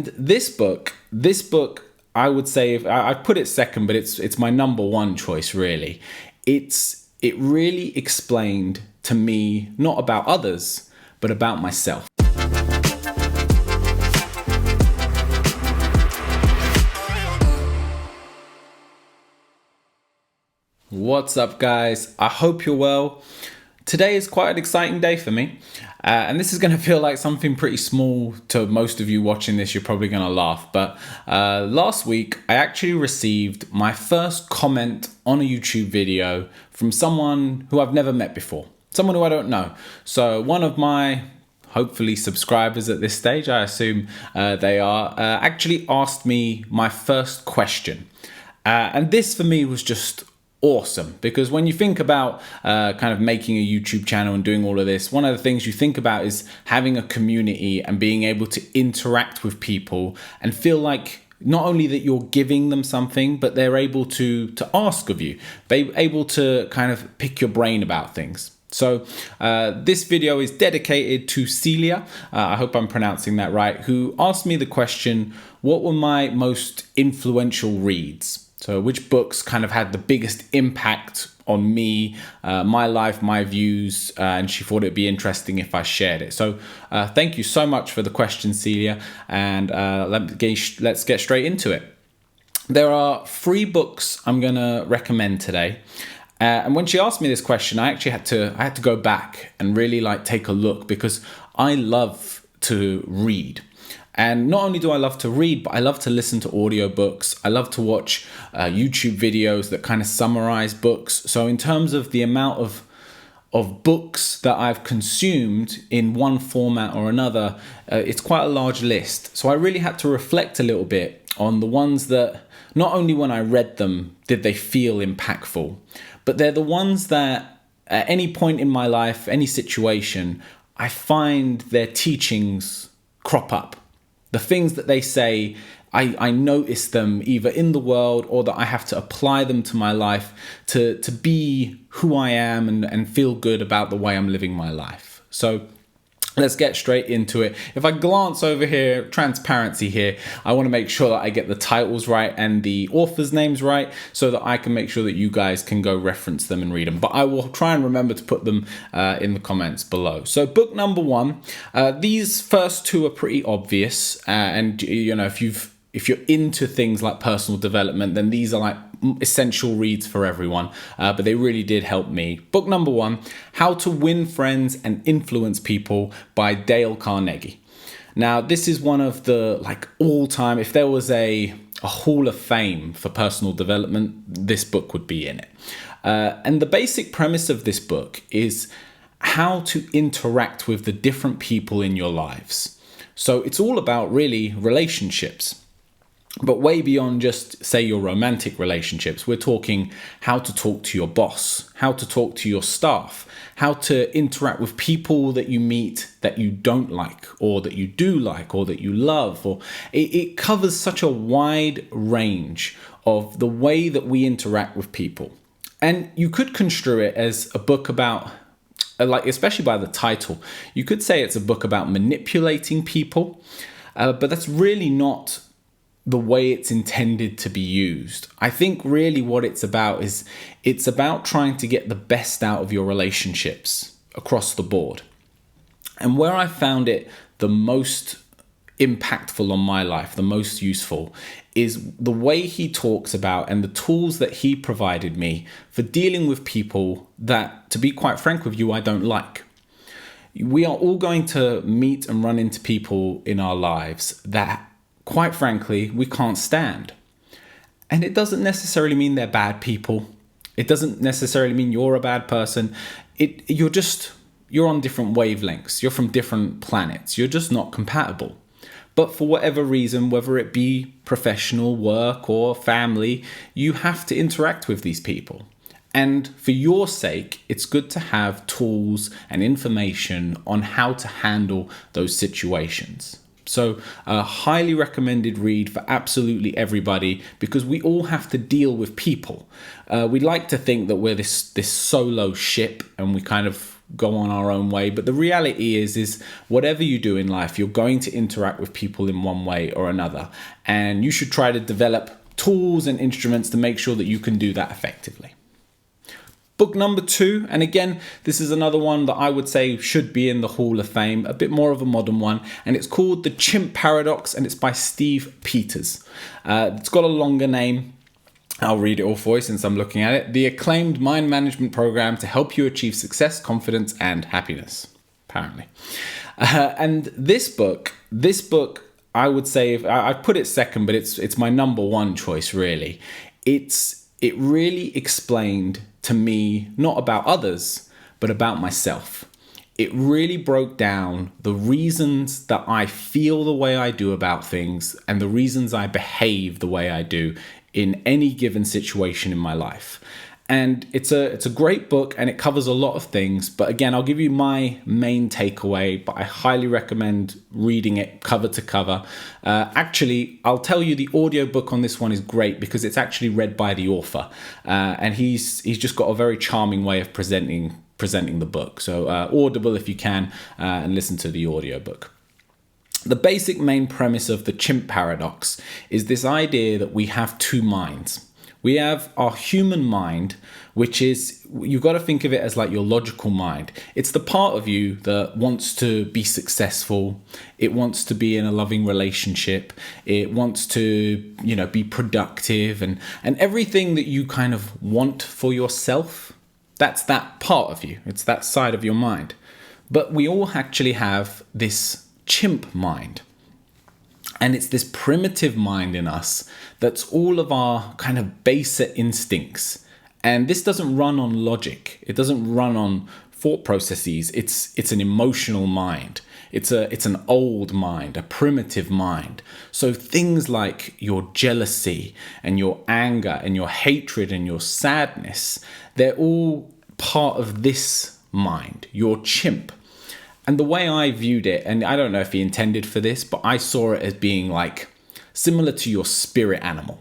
This book, I would say, if I put it second, but it's my number one choice, really. It really explained to me, not about others, but about myself. What's up, guys? I hope you're well. Today is quite an exciting day for me. And this is going to feel like something pretty small to most of you watching this. You're probably going to laugh. But last week, I actually received my first comment on a YouTube video from someone who I've never met before. Someone who I don't know. So one of my hopefully subscribers at this stage, I assume they are, actually asked me my first question. And this for me was just awesome, because when you think about kind of making a YouTube channel and doing all of this, one of the things you think about is having a community and being able to interact with people and feel like not only that you're giving them something, but they're able to ask of you, they're able to kind of pick your brain about things. So this video is dedicated to Celia, I hope I'm pronouncing that right, who asked me the question, what were my most influential reads? So which books kind of had the biggest impact on me, my life, my views, and she thought it'd be interesting if I shared it. So thank you so much for the question, Celia, and let's get straight into it. There are 3 books I'm gonna recommend today. And when she asked me this question, I actually had to go back and really take a look, because I love to read. And not only do I love to read, but I love to listen to audiobooks. I love to watch YouTube videos that kind of summarize books. So in terms of the amount of books that I've consumed in one format or another, it's quite a large list. So I really had to reflect a little bit on the ones that not only when I read them did they feel impactful, but they're the ones that at any point in my life, any situation, I find their teachings crop up. The things that they say, I notice them either in the world or that I have to apply them to my life to be who I am and feel good about the way I'm living my life. So let's get straight into it. If I glance over here, transparency here, I want to make sure that I get the titles right and the authors' names right so that I can make sure that you guys can go reference them and read them. But I will try and remember to put them in the comments below. So book number 1, these first 2 are pretty obvious. And you know, if you're into things like personal development, then these are essential reads for everyone, but they really did help me. Book number 1, How to Win Friends and Influence People by Dale Carnegie. Now, this is one of the all-time, if there was a hall of fame for personal development, this book would be in it. And the basic premise of this book is how to interact with the different people in your lives. So it's all about really relationships. But way beyond just, say, your romantic relationships, we're talking how to talk to your boss, how to talk to your staff, how to interact with people that you meet that you don't like, or that you do like, or that you love. Or it covers such a wide range of the way that we interact with people. And you could construe it as a book about, especially by the title, you could say it's a book about manipulating people, but that's really not the way it's intended to be used. I think really what it's about is it's about trying to get the best out of your relationships across the board. And where I found it the most impactful on my life, the most useful, is the way he talks about and the tools that he provided me for dealing with people that, to be quite frank with you, I don't like. We are all going to meet and run into people in our lives that, quite frankly, we can't stand. And it doesn't necessarily mean they're bad people. It doesn't necessarily mean you're a bad person. You're on different wavelengths. You're from different planets. You're just not compatible. But for whatever reason, whether it be professional, work, or family, you have to interact with these people. And for your sake, it's good to have tools and information on how to handle those situations. So a highly recommended read for absolutely everybody, because we all have to deal with people. We like to think that we're this solo ship and we kind of go on our own way. But the reality is whatever you do in life, you're going to interact with people in one way or another. And you should try to develop tools and instruments to make sure that you can do that effectively. Book number 2, and again, this is another one that I would say should be in the Hall of Fame, a bit more of a modern one, and it's called The Chimp Paradox, and it's by Steve Peters. It's got a longer name. I'll read it all for you since I'm looking at it. The acclaimed mind management program to help you achieve success, confidence, and happiness, apparently. And this book, I would say, I put it second, but it's my number one choice, really. It really explained to me, not about others, but about myself. It really broke down the reasons that I feel the way I do about things and the reasons I behave the way I do in any given situation in my life. And it's a great book, and it covers a lot of things. But again, I'll give you my main takeaway, but I highly recommend reading it cover to cover. Actually, I'll tell you the audiobook on this one is great because it's actually read by the author. And he's just got a very charming way of presenting the book. So Audible if you can, and listen to the audiobook. The basic main premise of the Chimp Paradox is this idea that we have two minds. We have our human mind, which is, you've got to think of it as like your logical mind. It's the part of you that wants to be successful. It wants to be in a loving relationship. It wants to, be productive and everything that you kind of want for yourself. That's that part of you. It's that side of your mind. But we all actually have this chimp mind. And it's this primitive mind in us that's all of our kind of baser instincts. And this doesn't run on logic. It doesn't run on thought processes. It's an emotional mind. It's an old mind, a primitive mind. So things like your jealousy and your anger and your hatred and your sadness, they're all part of this mind, your chimp. And the way I viewed it, and I don't know if he intended for this, but I saw it as being like similar to your spirit animal.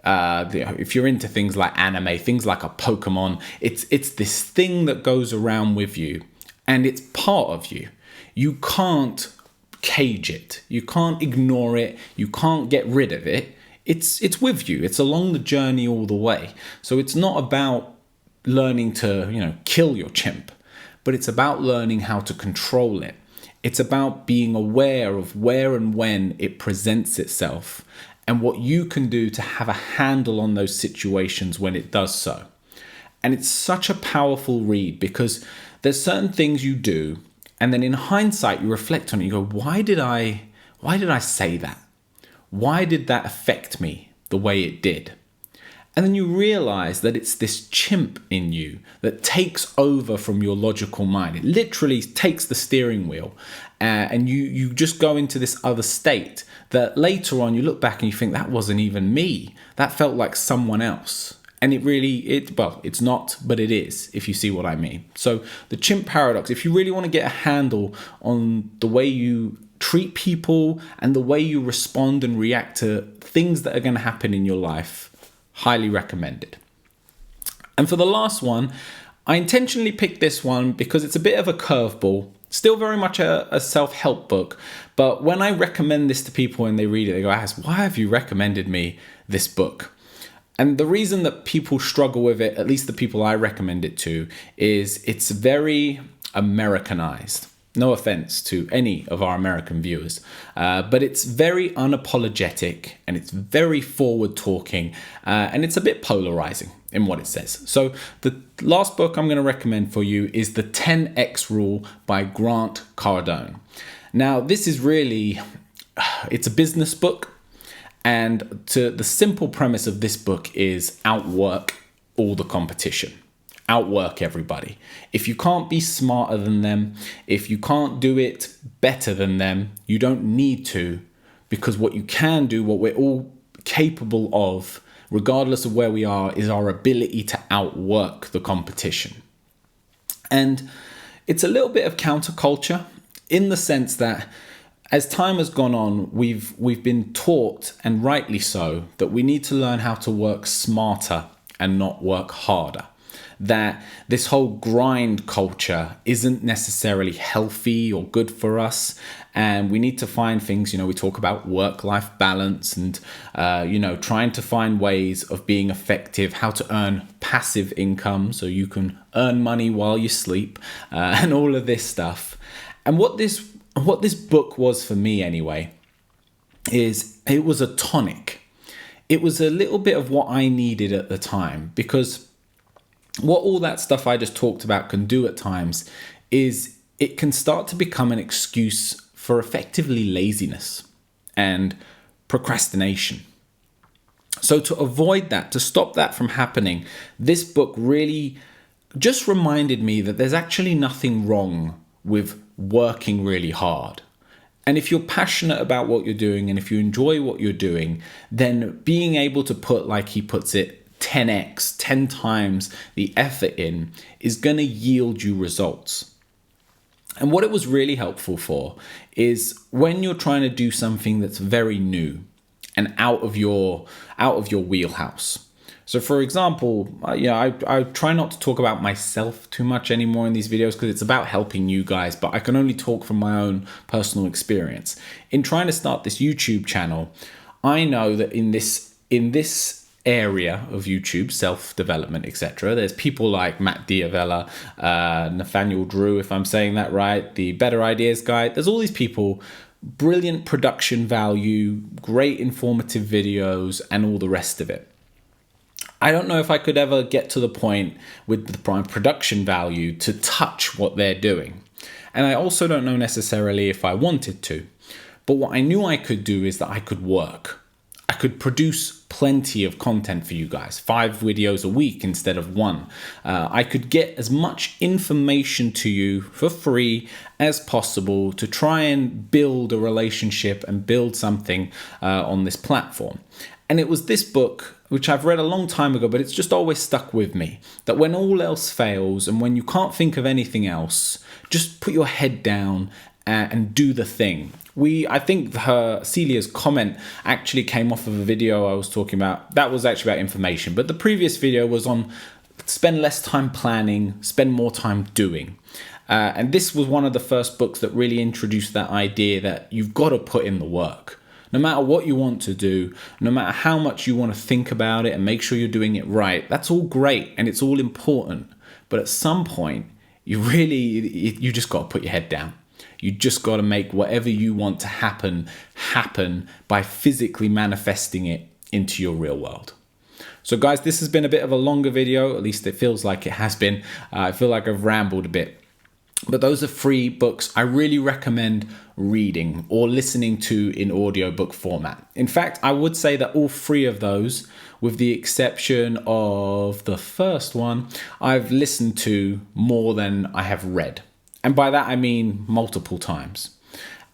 If you're into things like anime, things like a Pokemon, it's this thing that goes around with you and it's part of you. You can't cage it. You can't ignore it. You can't get rid of it. It's with you. It's along the journey all the way. So it's not about learning to, kill your chimp, but it's about learning how to control it. It's about being aware of where and when it presents itself and what you can do to have a handle on those situations when it does so. And it's such a powerful read because there's certain things you do, and then in hindsight you reflect on it, you go, why did I say that? Why did that affect me the way it did? And then you realize that it's this chimp in you that takes over from your logical mind. It literally takes the steering wheel and you just go into this other state that later on you look back and you think that wasn't even me. That felt like someone else. And it's not, but it is, if you see what I mean. So the Chimp Paradox, if you really want to get a handle on the way you treat people and the way you respond and react to things that are going to happen in your life, highly recommended. And for the last one, I intentionally picked this one because it's a bit of a curveball, still very much a self-help book. But when I recommend this to people and they read it, they go, why have you recommended me this book? And the reason that people struggle with it, at least the people I recommend it to, is it's very Americanized. No offense to any of our American viewers, but it's very unapologetic and it's very forward talking and it's a bit polarizing in what it says. So the last book I'm going to recommend for you is The 10X Rule by Grant Cardone. Now, this is really, it's a business book, and the simple premise of this book is outwork all the competition. Outwork everybody. If you can't be smarter than them, if you can't do it better than them, you don't need to, because what you can do, what we're all capable of, regardless of where we are, is our ability to outwork the competition. And it's a little bit of counterculture in the sense that as time has gone on, we've been taught, and rightly so, that we need to learn how to work smarter and not work harder. that this whole grind culture isn't necessarily healthy or good for us. And we need to find things, we talk about work-life balance and, trying to find ways of being effective, how to earn passive income so you can earn money while you sleep, and all of this stuff. And what this book was for me anyway, is it was a tonic. It was a little bit of what I needed at the time, because what all that stuff I just talked about can do at times is it can start to become an excuse for effectively laziness and procrastination. So to avoid that, to stop that from happening, this book really just reminded me that there's actually nothing wrong with working really hard. And if you're passionate about what you're doing and if you enjoy what you're doing, then being able to put, like he puts it, 10x, 10 times the effort in is going to yield you results. And what it was really helpful for is when you're trying to do something that's very new and out of your wheelhouse. So for example, I try not to talk about myself too much anymore in these videos because it's about helping you guys, but I can only talk from my own personal experience. In trying to start this YouTube channel, I know that in this area of YouTube, self-development, etc., there's people like Matt Diavella, Nathaniel Drew, if I'm saying that right, the Better Ideas guy. There's all these people, brilliant production value, great informative videos, and all the rest of it. I don't know if I could ever get to the point with the prime production value to touch what they're doing. And I also don't know necessarily if I wanted to. But what I knew I could do is that I could work. I could produce plenty of content for you guys, 5 videos a week instead of 1. I could get as much information to you for free as possible to try and build a relationship and build something on this platform. And it was this book, which I've read a long time ago, but it's just always stuck with me, that when all else fails and when you can't think of anything else, just put your head down and do the thing. I think Celia's comment actually came off of a video I was talking about. That was actually about information, but the previous video was on spend less time planning, spend more time doing. And this was one of the first books that really introduced that idea that you've got to put in the work. No matter what you want to do, no matter how much you want to think about it and make sure you're doing it right, that's all great and it's all important. But at some point, you just got to put your head down. You just got to make whatever you want to happen by physically manifesting it into your real world. So guys, this has been a bit of a longer video, at least it feels like it has been. I feel like I've rambled a bit. But those are free books I really recommend reading or listening to in audiobook format. In fact, I would say that all 3 of those, with the exception of the first one, I've listened to more than I have read. And by that, I mean multiple times.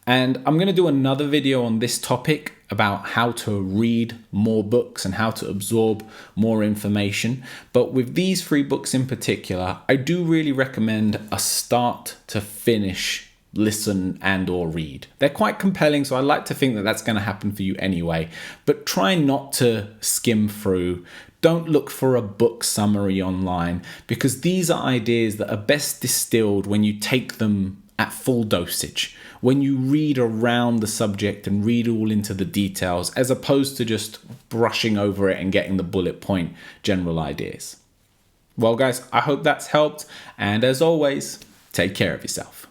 And I'm going to do another video on this topic about how to read more books and how to absorb more information. But with these 3 books in particular, I do really recommend a start to finish listen and or read. They're quite compelling, so I like to think that that's going to happen for you anyway. But try not to skim through. Don't look for a book summary online, because these are ideas that are best distilled when you take them at full dosage, when you read around the subject and read all into the details, as opposed to just brushing over it and getting the bullet point general ideas. Well guys, I hope that's helped, and as always, take care of yourself.